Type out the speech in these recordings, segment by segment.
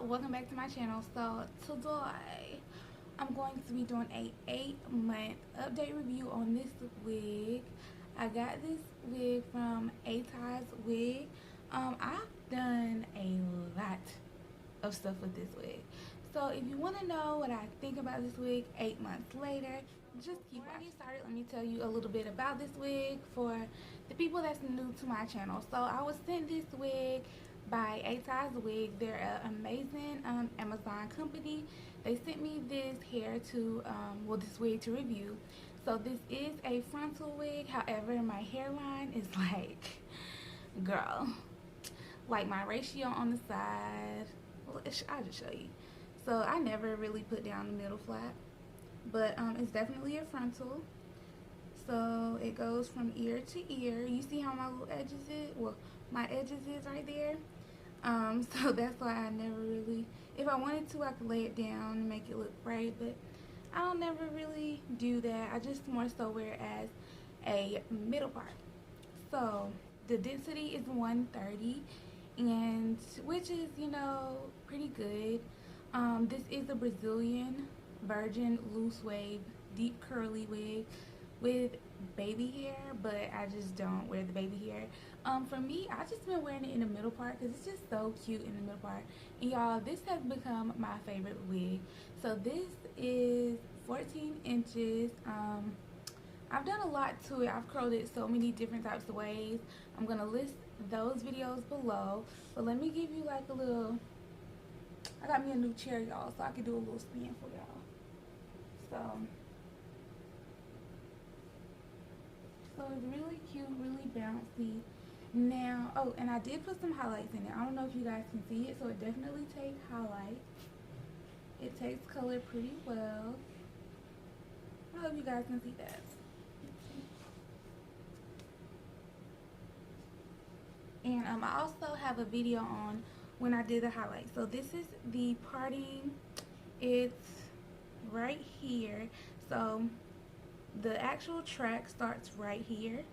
y'all, welcome back to my channel. So today I'm going to be doing a 8-month update review on this wig. I got this wig from ATOZ Wigs. I've done a lot of stuff with this wig, so if you want to know what I think about this wig 8 months later, just keep watching. Before I get started, let me tell you a little bit about this wig for the people that's new to my channel. So I was sent this wig by ATOZ Wigs. They're an amazing Amazon company. They sent me this hair to this wig to review. So this is a frontal wig, however my hairline is like, girl, like my ratio on the side. Well, I'll just show you. So I never really put down the middle flat, but it's definitely a frontal. So it goes from ear to ear. You see how my little edges is? Well, my edges is right there. So that's why I never really, if I wanted to, I could lay it down and make it look right, but I don't never really do that. I just more so wear it as a middle part. So the density is 130, and which is, you know, pretty good. This is a Brazilian virgin loose wave deep curly wig with baby hair, but I just don't wear the baby hair. For me, I just been wearing it in the middle part because it's just so cute in the middle part. And y'all, this has become my favorite wig. So this is 14 inches. I've done a lot to it. I've curled it so many different types of ways. I'm gonna list those videos below, but let me give you like a little, I got me a new chair, y'all, so I can do a little spin for y'all. So it's really cute, really bouncy. Now, oh, and I did put some highlights in it. I don't know if you guys can see it, so it definitely takes highlight. It takes color pretty well. I hope you guys can see that. And I also have a video on when I did the highlights. So this is the parting. It's right here. So the actual track starts right here.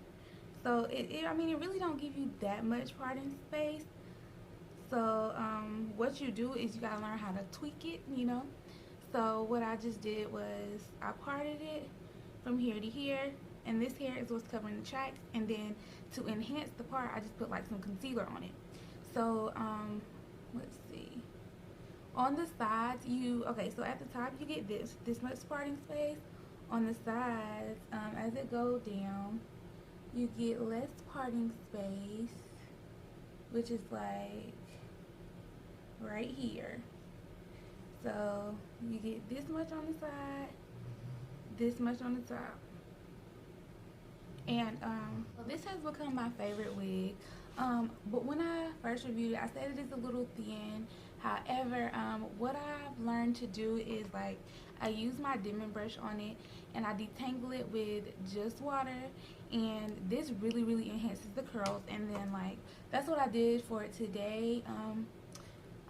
So I mean, it really don't give you that much parting space. So what you do is you gotta learn how to tweak it, you know. So what I just did was I parted it from here to here, and this here is what's covering the tracks. And then to enhance the part, I just put like some concealer on it. So let's see. On the sides, so at the top you get this much parting space. On the sides, as it goes down, you get less parting space, which is like right here. So you get this much on the side, this much on the top. And this has become my favorite wig. But when I first reviewed it, I said it is a little thin. However, what I've learned to do is like I use my dimming brush on it and I detangle it with just water, and this really enhances the curls. And then like that's what I did for it today.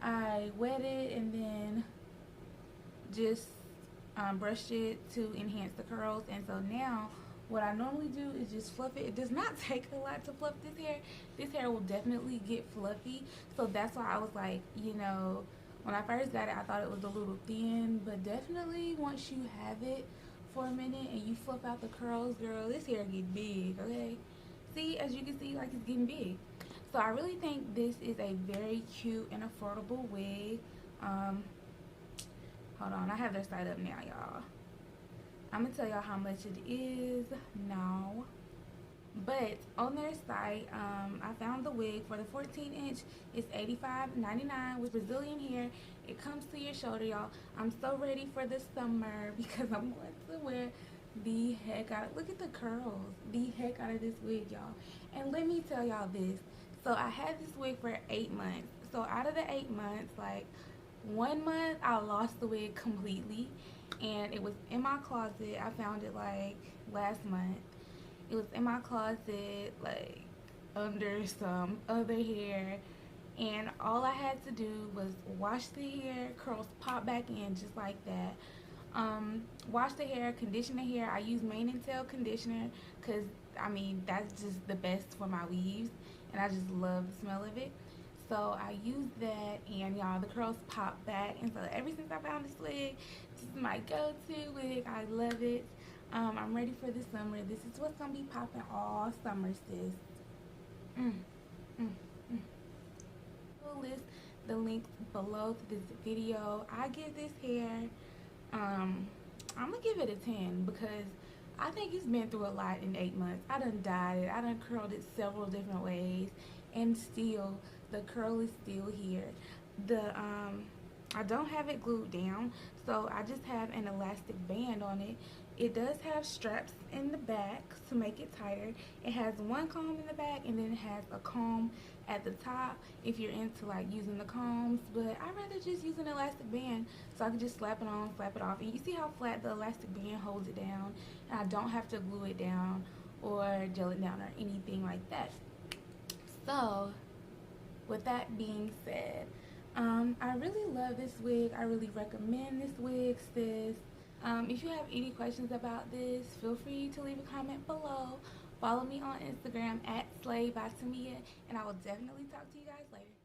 I wet it and then just brushed it to enhance the curls. And so now what I normally do is just fluff it. It does not take a lot to fluff this hair. This hair will definitely get fluffy. So that's why I was like, you know, when I first got it, I thought it was a little thin. But definitely once you have it for a minute and you fluff out the curls, girl, this hair get big, okay? See, as you can see, like it's getting big. So I really think this is a very cute and affordable wig. Hold on, I have their site up now, y'all. I'm gonna tell y'all how much it is now. But on their site, I found the wig for the 14 inch. It's $85.99 with Brazilian hair. It comes to your shoulder, y'all. I'm so ready for the summer because I'm going to wear the heck out. Look at the curls. The heck out of this wig, y'all. And let me tell y'all this. So I had this wig for 8 months. So out of the 8 months, like 1 month, I lost the wig completely. And it was in my closet. I found it like last month. It was in my closet, like under some other hair, and all I had to do was wash the hair, curls pop back in just like that. Wash the hair, condition the hair. I use mane and tail conditioner because I mean that's just the best for my weaves, and I just love the smell of it. So I used that, and y'all, the curls popped back. And so ever since I found this wig, this is my go-to wig. I love it. I'm ready for the summer. This is what's gonna be popping all summer, sis. Mm, mm, mm. We'll list the links below to this video. I give this hair, I'm gonna give it a 10 because I think it's been through a lot in 8 months. I done dyed it, I done curled it several different ways, and still the curl is still here. I don't have it glued down, so I just have an elastic band on it. It does have straps in the back to make it tighter. It has one comb in the back, and then it has a comb at the top if you're into like using the combs, but I'd rather just use an elastic band so I can just slap it on, slap it off. And you see how flat the elastic band holds it down, and I don't have to glue it down or gel it down or anything like that. So with that being said, I really love this wig. I really recommend this wig, sis. If you have any questions about this, feel free to leave a comment below. Follow me on Instagram at Slay by Tamia, and I will definitely talk to you guys later.